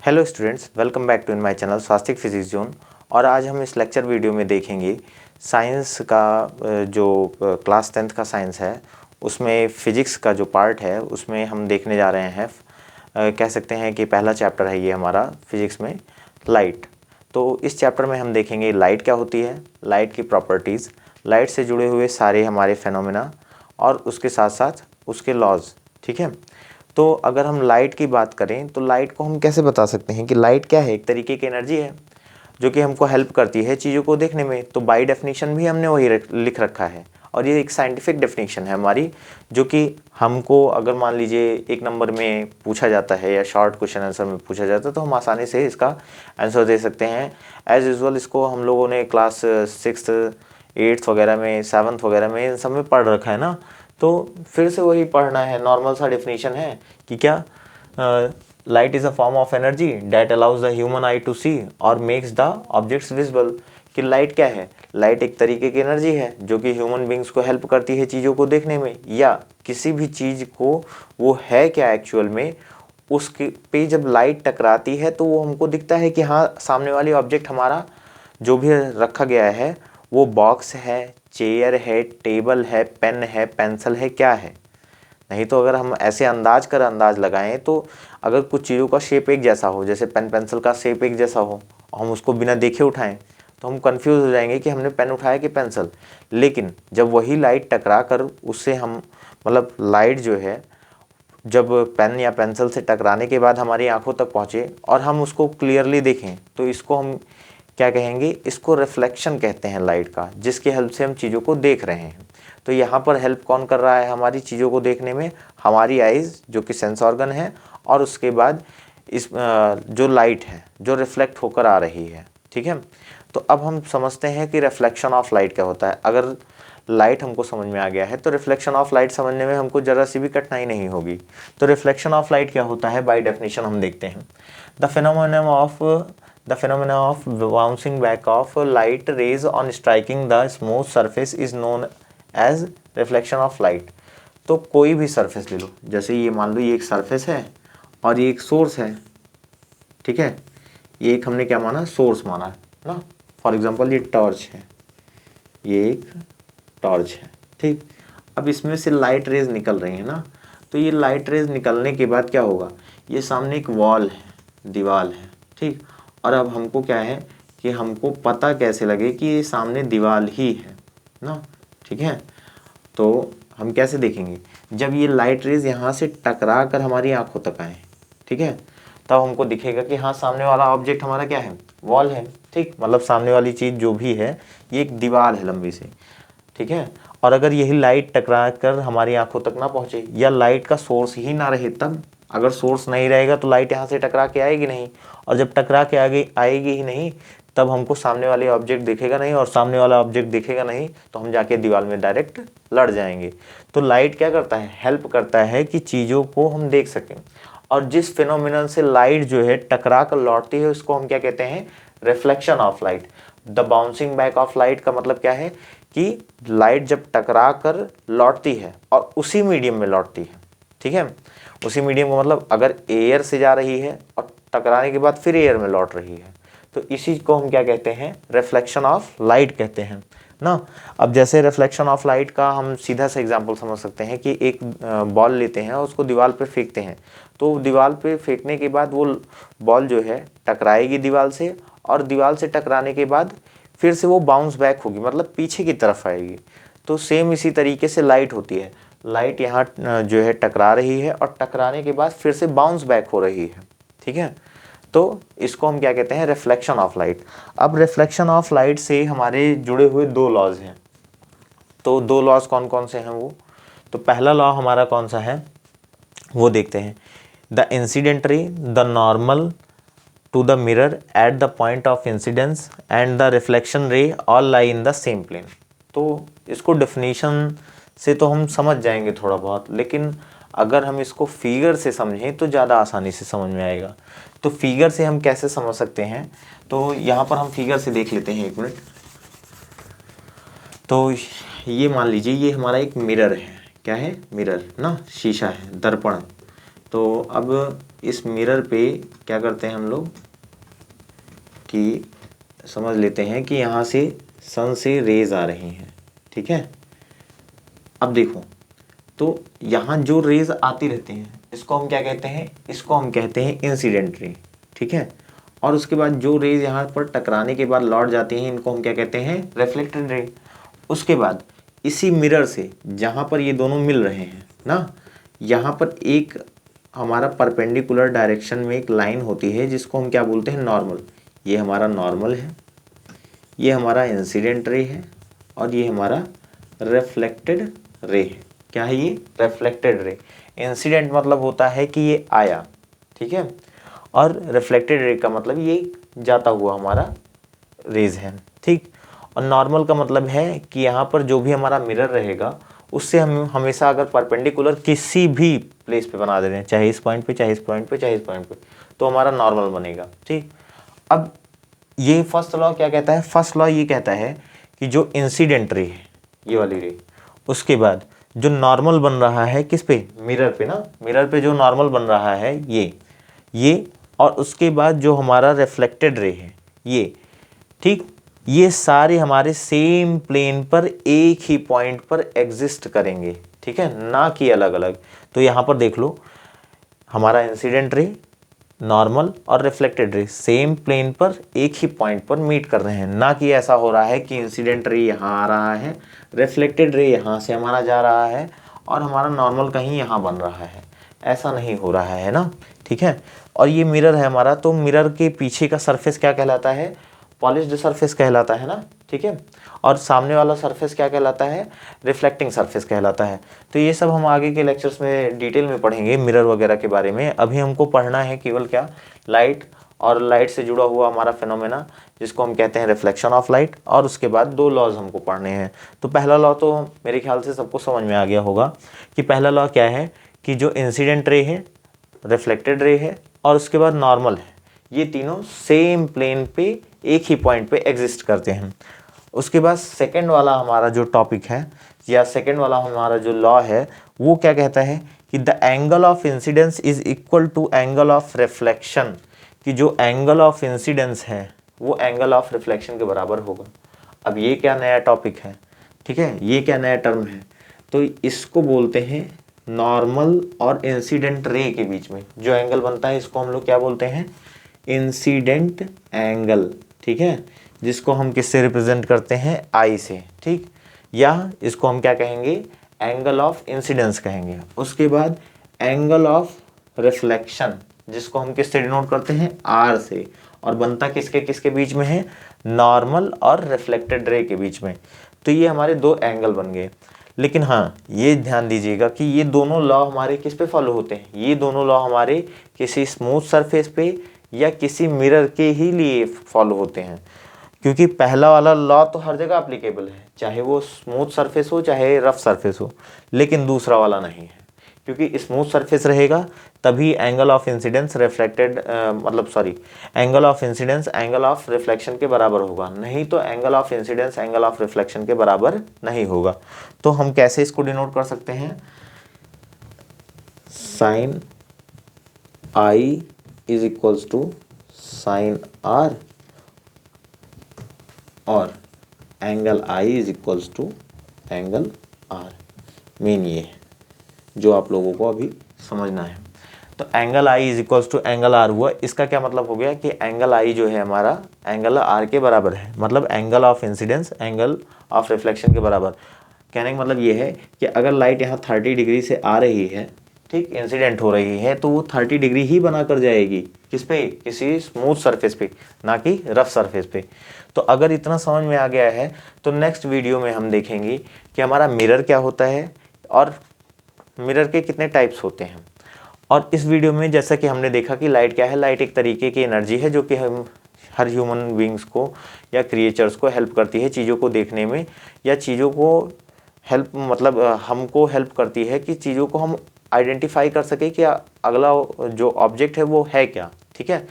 Hello students, welcome back to in my channel Swastik physics zone. और आज हम इस लेक्चर वीडियो में देखेंगे साइंस का जो क्लास 10th का साइंस है उसमें फिजिक्स का जो पार्ट है उसमें हम देखने जा रहे हैं। कह सकते हैं कि पहला चैप्टर है ये हमारा फिजिक्स में, लाइट। तो इस चैप्टर में हम देखेंगे लाइट क्या होती है, लाइट की प्रॉपर्टीज़, लाइट से जुड़े हुए सारे हमारे फेनोमेना और उसके साथ साथ उसके लॉज। ठीक है, तो अगर हम लाइट की बात करें तो लाइट को हम कैसे बता सकते हैं कि लाइट क्या है। एक तरीके की एनर्जी है जो कि हमको हेल्प करती है चीज़ों को देखने में। तो बाय डेफिनेशन भी हमने वही लिख रखा है और ये एक साइंटिफिक डेफिनेशन है हमारी, जो कि हमको अगर मान लीजिए एक नंबर में पूछा जाता है या शॉर्ट क्वेश्चन आंसर में पूछा जाता है तो हम आसानी से इसका आंसर दे सकते हैं। एज यूजुअल इसको हम लोगों ने क्लास 6th 8th वगैरह में, 7th वगैरह में इन सब में पढ़ रखा है ना। तो फिर से वही पढ़ना है, नॉर्मल सा डेफिनेशन है कि क्या light is a form of energy that allows the human eye to see और मेक्स द ऑब्जेक्ट्स विजिबल। कि लाइट क्या है, लाइट एक तरीके की एनर्जी है जो कि ह्यूमन बींग्स को हेल्प करती है चीज़ों को देखने में, या किसी भी चीज़ को वो है क्या एक्चुअल में उसके पे जब लाइट टकराती है तो वो हमको दिखता है कि हाँ सामने वाली ऑब्जेक्ट हमारा जो भी रखा गया है वो बॉक्स है, चेयर है, टेबल है, पेन है, पेंसिल है, क्या है। नहीं तो अगर हम ऐसे अंदाज लगाएं तो अगर कुछ चीज़ों का शेप एक जैसा हो, जैसे पेन पेंसिल का शेप एक जैसा हो, हम उसको बिना देखे उठाएं तो हम कंफ्यूज हो जाएंगे कि हमने पेन उठाया कि पेंसिल। लेकिन जब वही लाइट टकरा कर उससे हम मतलब लाइट जो है जब पेन या पेंसिल से टकराने के बाद हमारी आंखों तक पहुँचे और हम उसको क्लियरली देखें तो इसको हम क्या कहेंगे, इसको रिफ्लेक्शन कहते हैं लाइट का, जिसकी हेल्प से हम चीज़ों को देख रहे हैं। तो यहाँ पर हेल्प कौन कर रहा है हमारी चीज़ों को देखने में, हमारी आइज़ जो कि सेंस ऑर्गन है, और उसके बाद इस जो लाइट है जो रिफ्लेक्ट होकर आ रही है। ठीक है, तो अब हम समझते हैं कि रिफ्लेक्शन ऑफ लाइट क्या होता है। अगर लाइट हमको समझ में आ गया है तो रिफ्लेक्शन ऑफ लाइट समझने में हमको ज़रा सी भी कठिनाई नहीं होगी। तो रिफ्लेक्शन ऑफ लाइट क्या होता है, बाय डेफिनेशन हम देखते हैं। The phenomena of bouncing back of light rays on striking the smooth surface is known as reflection of light। तो कोई भी सरफेस ले लो, जैसे ये मान लो ये एक सरफेस है और ये एक सोर्स है। ठीक है, ये एक हमने क्या माना, सोर्स माना है ना। फॉर एग्जांपल ये टॉर्च है, ये एक टॉर्च है। ठीक, अब इसमें से लाइट रेज निकल रही है ना, तो ये लाइट रेज निकलने के बाद क्या होगा, ये सामने एक वॉल है, दीवार है। ठीक, और अब हमको क्या है कि हमको पता कैसे लगे कि ये सामने दीवार ही है ना। ठीक है, तो हम कैसे देखेंगे, जब ये लाइट रेज यहाँ से टकरा कर हमारी आंखों तक आए, ठीक है, तब हमको दिखेगा कि हाँ सामने वाला ऑब्जेक्ट हमारा क्या है, वॉल है। ठीक, मतलब सामने वाली चीज़ जो भी है ये एक दीवार है लंबी सी। ठीक है, और अगर यही लाइट टकरा कर हमारी आंखों तक ना पहुँचे या लाइट का सोर्स ही ना रहे, तब अगर सोर्स नहीं रहेगा तो लाइट यहाँ से टकरा के आएगी नहीं, और जब टकरा के आएगी ही नहीं तब हमको सामने वाले ऑब्जेक्ट दिखेगा नहीं, और सामने वाला ऑब्जेक्ट दिखेगा नहीं तो हम जाके दीवार में डायरेक्ट लड़ जाएंगे। तो लाइट क्या करता है, हेल्प करता है कि चीज़ों को हम देख सकें। और जिस फिनोमिनन से लाइट जो है टकरा कर लौटती है उसको हम क्या कहते हैं, reflection of light. The bouncing back of light का मतलब क्या है कि लाइट जब टकरा कर लौटती है और उसी मीडियम में लौटती है। ठीक है, उसी मीडियम का मतलब अगर एयर से जा रही है और टकराने के बाद फिर एयर में लौट रही है तो इसी को हम क्या कहते हैं, रिफ्लेक्शन ऑफ लाइट कहते हैं ना। अब जैसे रिफ्लेक्शन ऑफ लाइट का हम सीधा सा एग्जांपल समझ सकते हैं कि एक बॉल लेते हैं और उसको दीवार पे फेंकते हैं, तो दीवार पे फेंकने के बाद वो बॉल जो है टकराएगी दीवार से, और दीवार से टकराने के बाद फिर से वो बाउंस बैक होगी, मतलब पीछे की तरफ आएगी। तो सेम इसी तरीके से लाइट होती है, लाइट यहाँ जो है टकरा रही है और टकराने के बाद फिर से बाउंस बैक हो रही है। ठीक है, तो इसको हम क्या कहते हैं, रिफ्लेक्शन ऑफ लाइट। अब रिफ्लेक्शन ऑफ लाइट से हमारे जुड़े हुए दो लॉज हैं। तो दो लॉज कौन कौन से हैं वो, तो पहला लॉ हमारा कौन सा है वो देखते हैं। The incident ray the normal to the mirror at the point of incidence and the reflection ray all lie in the same plane. तो इसको डेफिनेशन से तो हम समझ जाएंगे थोड़ा बहुत, लेकिन अगर हम इसको फिगर से समझें तो ज़्यादा आसानी से समझ में आएगा। तो फिगर से हम कैसे समझ सकते हैं, तो यहाँ पर हम फिगर से देख लेते हैं, एक मिनट। तो ये मान लीजिए ये हमारा एक मिरर है, क्या है, मिरर ना, शीशा है, दर्पण। तो अब इस मिरर पे क्या करते हैं हम लोग कि समझ लेते हैं कि यहाँ से सन से रेज आ रही हैं, ठीक है। अब देखो, तो यहाँ जो रेज आती रहती हैं इसको हम क्या कहते हैं, इसको हम कहते हैं इंसिडेंट रे, ठीक है। और उसके बाद जो रेज यहाँ पर टकराने के बाद लौट जाती हैं इनको हम क्या कहते हैं, रिफ्लेक्टेड रे। उसके बाद इसी मिरर से जहाँ पर ये दोनों मिल रहे हैं ना, यहाँ पर एक हमारा परपेंडिकुलर डायरेक्शन में एक लाइन होती है जिसको हम क्या बोलते हैं, नॉर्मल। ये हमारा नॉर्मल है, ये हमारा इंसिडेंट रे है, और ये हमारा रिफ्लेक्टेड रे है। क्या है ये, रिफ्लेक्टेड रे। इंसिडेंट मतलब होता है कि ये आया, ठीक है, और रिफ्लेक्टेड रे का मतलब ये जाता हुआ हमारा रेज है, ठीक। और नॉर्मल का मतलब है कि यहाँ पर जो भी हमारा मिरर रहेगा उससे हम हमेशा अगर परपेंडिकुलर किसी भी प्लेस पे बना दे रहे हैं, चाहे इस पॉइंट पे, चाहे इस पॉइंट पे, चाहे इस पॉइंट पे, तो हमारा नॉर्मल बनेगा, ठीक। अब ये फर्स्ट लॉ क्या कहता है, फर्स्ट लॉ ये कहता है कि जो इंसिडेंट रे है, ये वाली रे, उसके बाद जो नॉर्मल बन रहा है किस पे, मिरर पे ना, मिरर पे जो नॉर्मल बन रहा है ये, और उसके बाद जो हमारा रिफ्लेक्टेड रे है ये, ठीक, ये सारे हमारे सेम प्लेन पर एक ही पॉइंट पर एग्जिस्ट करेंगे, ठीक है, ना कि अलग अलग। तो यहाँ पर देख लो, हमारा इंसिडेंट रे, नॉर्मल और रिफ्लेक्टेड रे सेम प्लेन पर एक ही पॉइंट पर मीट कर रहे हैं, ना कि ऐसा हो रहा है कि इंसिडेंट रे यहाँ आ रहा है, रिफ्लेक्टेड रे यहाँ से हमारा जा रहा है और हमारा नॉर्मल कहीं यहाँ बन रहा है। ऐसा नहीं हो रहा है ना, ठीक है। और ये मिरर है हमारा, तो मिरर के पीछे का सरफेस क्या कहलाता है, पॉलिश्ड सरफेस कहलाता है ना, ठीक है। और सामने वाला सरफेस क्या कहलाता है, रिफ्लेक्टिंग सरफेस कहलाता है। तो ये सब हम आगे के लेक्चर्स में डिटेल में पढ़ेंगे मिरर वगैरह के बारे में। अभी हमको पढ़ना है केवल क्या, लाइट, और लाइट से जुड़ा हुआ हमारा फिनोमेना जिसको हम कहते हैं रिफ्लेक्शन ऑफ लाइट। और उसके बाद दो लॉज हमको पढ़ने हैं। तो पहला लॉ तो मेरे ख्याल से सबको समझ में आ गया होगा कि पहला लॉ क्या है, कि जो इंसिडेंट रे है, रिफ्लेक्टेड रे है और उसके बाद नॉर्मल है, ये तीनों सेम प्लेन पे एक ही पॉइंट पे एग्जिस्ट करते हैं। उसके बाद सेकंड वाला हमारा जो टॉपिक है, या सेकंड वाला हमारा जो लॉ है, वो क्या कहता है कि the angle of incidence is equal to angle of reflection, कि जो एंगल ऑफ इंसिडेंस है वो एंगल ऑफ रिफ्लेक्शन के बराबर होगा। अब ये क्या नया टॉपिक है, ठीक है, ये क्या नया टर्म है, तो इसको बोलते हैं नॉर्मल और इंसिडेंट रे के बीच में जो एंगल बनता है, इसको हम लोग क्या बोलते हैं, इंसिडेंट एंगल, ठीक है, जिसको हम किससे रिप्रेजेंट करते हैं, आई से, ठीक। या इसको हम क्या कहेंगे, एंगल ऑफ इंसिडेंस कहेंगे। उसके बाद एंगल ऑफ रिफ्लेक्शन, जिसको हम किससे डिनोट करते हैं, आर से, और बनता किसके किसके बीच में है, नॉर्मल और रिफ्लेक्टेड रे के बीच में। तो ये हमारे दो एंगल बन गए। लेकिन हाँ, ये ध्यान दीजिएगा कि ये दोनों लॉ हमारे किस पे फॉलो होते हैं, ये दोनों लॉ हमारे किसी स्मूथ सरफेस पे या किसी मिरर के ही लिए फॉलो होते हैं। क्योंकि पहला वाला लॉ तो हर जगह एप्लीकेबल है, चाहे वो स्मूथ सरफेस हो चाहे रफ सरफेस हो, लेकिन दूसरा वाला नहीं है। क्योंकि स्मूथ सरफेस रहेगा तभी angle of incidence angle of incidence angle of reflection के बराबर होगा, नहीं तो angle of incidence angle of reflection के बराबर नहीं होगा। तो हम कैसे इसको डिनोट कर सकते हैं, sine i is equals to sine r, और angle I is equals to angle r. Main ये है जो आप लोगों को अभी समझना है। तो angle I is equals to angle R हुआ, इसका क्या मतलब हो गया कि एंगल आई जो है हमारा एंगल आर के बराबर है, मतलब angle of incidence angle of reflection के बराबर। कहने का मतलब ये है कि अगर लाइट यहाँ 30 डिग्री से आ रही है, ठीक, इंसिडेंट हो रही है, तो वो 30 डिग्री ही बना कर जाएगी किस पे, किसी स्मूथ सरफेस पे, ना कि रफ सरफेस पे। तो अगर इतना समझ में आ गया है तो नेक्स्ट वीडियो में हम देखेंगे कि हमारा मिरर क्या होता है और मिरर के कितने टाइप्स होते हैं। और इस वीडियो में जैसा कि हमने देखा कि लाइट क्या है, लाइट एक तरीके की एनर्जी है जो कि हम हर ह्यूमन बींग्स को या क्रिएचर्स को हेल्प करती है चीज़ों को देखने में, या चीज़ों को हेल्प मतलब हमको हेल्प करती है कि चीज़ों को हम आइडेंटिफाई कर सके कि अगला जो ऑब्जेक्ट है वो है क्या, ठीक है,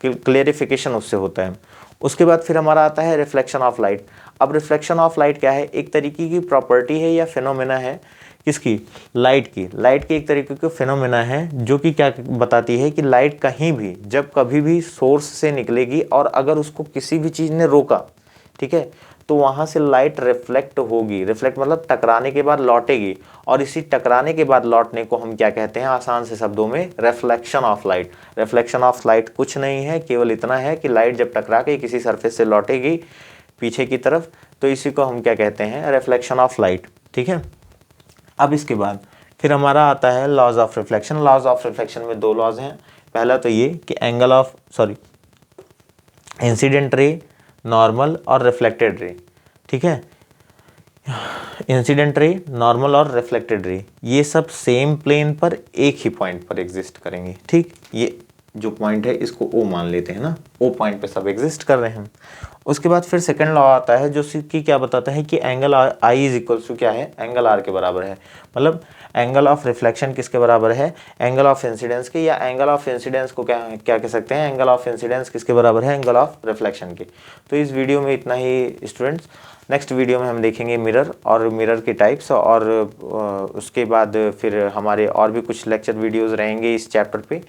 क्लेरिफिकेशन उससे होता है। उसके बाद फिर हमारा आता है रिफ्लेक्शन ऑफ लाइट। अब रिफ्लेक्शन ऑफ लाइट क्या है, एक तरीके की प्रॉपर्टी है या फिनोमेना है किसकी, लाइट की। लाइट की एक तरीके की फिनोमेना है जो कि क्या बताती है कि लाइट कहीं भी जब कभी भी सोर्स से निकलेगी और अगर उसको किसी भी चीज़ ने रोका, ठीक है, तो वहाँ से लाइट रिफ्लेक्ट होगी। रिफ्लेक्ट मतलब टकराने के बाद लौटेगी, और इसी टकराने के बाद लौटने को हम क्या कहते हैं, आसान से शब्दों में, reflection of light. Reflection of light कुछ नहीं है, केवल इतना है कि लाइट जब टकरा के किसी सरफेस से लौटेगी पीछे की तरफ, तो इसी को हम क्या कहते हैं, रिफ्लेक्शन ऑफ लाइट। ठीक है, अब इसके बाद फिर हमारा आता है laws of reflection. Laws of reflection में दो लॉज हैं। पहला तो ये कि इंसिडेंट रे, नॉर्मल और रिफ्लेक्टेड रे। ठीक है, इंसिडेंट रे, नॉर्मल और रिफ्लेक्टेड रे, ये सब सेम प्लेन पर एक ही पॉइंट पर एग्जिस्ट करेंगे। ठीक, ये जो पॉइंट है इसको ओ मान लेते हैं ना, ओ पॉइंट पे सब एग्जिस्ट कर रहे हैं। उसके बाद फिर सेकंड लॉ आता है जो कि क्या बताता है कि angle I is equals to क्या है, एंगल आर के बराबर है। मतलब एंगल ऑफ रिफ्लेक्शन किसके बराबर है, एंगल ऑफ इंसिडेंस के, या एंगल ऑफ इंसिडेंस को क्या क्या कह सकते हैं, एंगल ऑफ इंसिडेंस किसके बराबर है, एंगल ऑफ रिफ्लेक्शन के। तो इस वीडियो में इतना ही स्टूडेंट्स। नेक्स्ट वीडियो में हम देखेंगे मिरर और मिरर के टाइप्स, और उसके बाद फिर हमारे और भी कुछ लेक्चर वीडियोस रहेंगे इस चैप्टर पे,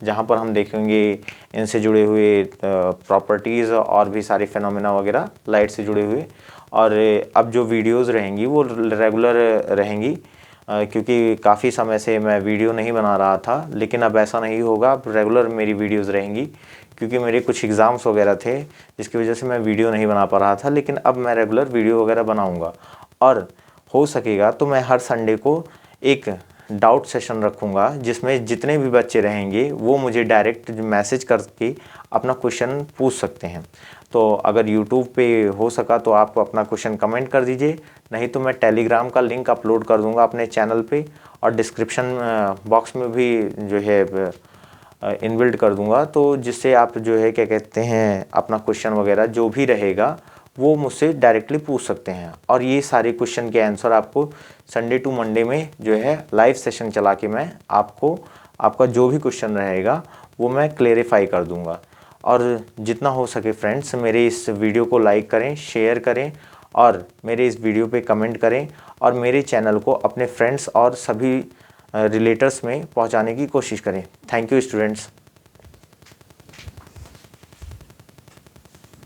जहाँ पर हम देखेंगे इनसे जुड़े हुए प्रॉपर्टीज़ और भी सारे फिनोमेना वगैरह लाइट से जुड़े हुए। और अब जो वीडियोस रहेंगी वो रेगुलर रहेंगी, क्योंकि काफ़ी समय से मैं वीडियो नहीं बना रहा था, लेकिन अब ऐसा नहीं होगा, अब रेगुलर मेरी वीडियोस रहेंगी, क्योंकि मेरे कुछ एग्ज़ाम्स वगैरह थे जिसकी वजह से मैं वीडियो नहीं बना पा रहा था। लेकिन अब मैं रेगुलर वीडियो वगैरह बनाऊंगा, और हो सकेगा तो मैं हर संडे को एक डाउट सेशन रखूंगा, जिसमें जितने भी बच्चे रहेंगे वो मुझे डायरेक्ट मैसेज करके अपना क्वेश्चन पूछ सकते हैं। तो अगर यूट्यूब पे हो सका तो आप अपना क्वेश्चन कमेंट कर दीजिए, नहीं तो मैं टेलीग्राम का लिंक अपलोड कर दूंगा अपने चैनल पे, और डिस्क्रिप्शन बॉक्स में भी जो है इनबिल्ट कर दूंगा, तो जिससे आप जो है क्या कहते हैं अपना क्वेश्चन वगैरह जो भी रहेगा वो मुझसे डायरेक्टली पूछ सकते हैं। और ये सारे क्वेश्चन के आंसर आपको संडे टू मंडे में जो है लाइव सेशन चला के मैं आपको आपका जो भी क्वेश्चन रहेगा वो मैं क्लेरिफाई कर दूंगा। और जितना हो सके फ्रेंड्स मेरे इस वीडियो को लाइक करें, शेयर करें, और मेरे इस वीडियो पे कमेंट करें, और मेरे चैनल को अपने फ्रेंड्स और सभी रिलेटर्स में पहुंचाने की कोशिश करें। Thank you students.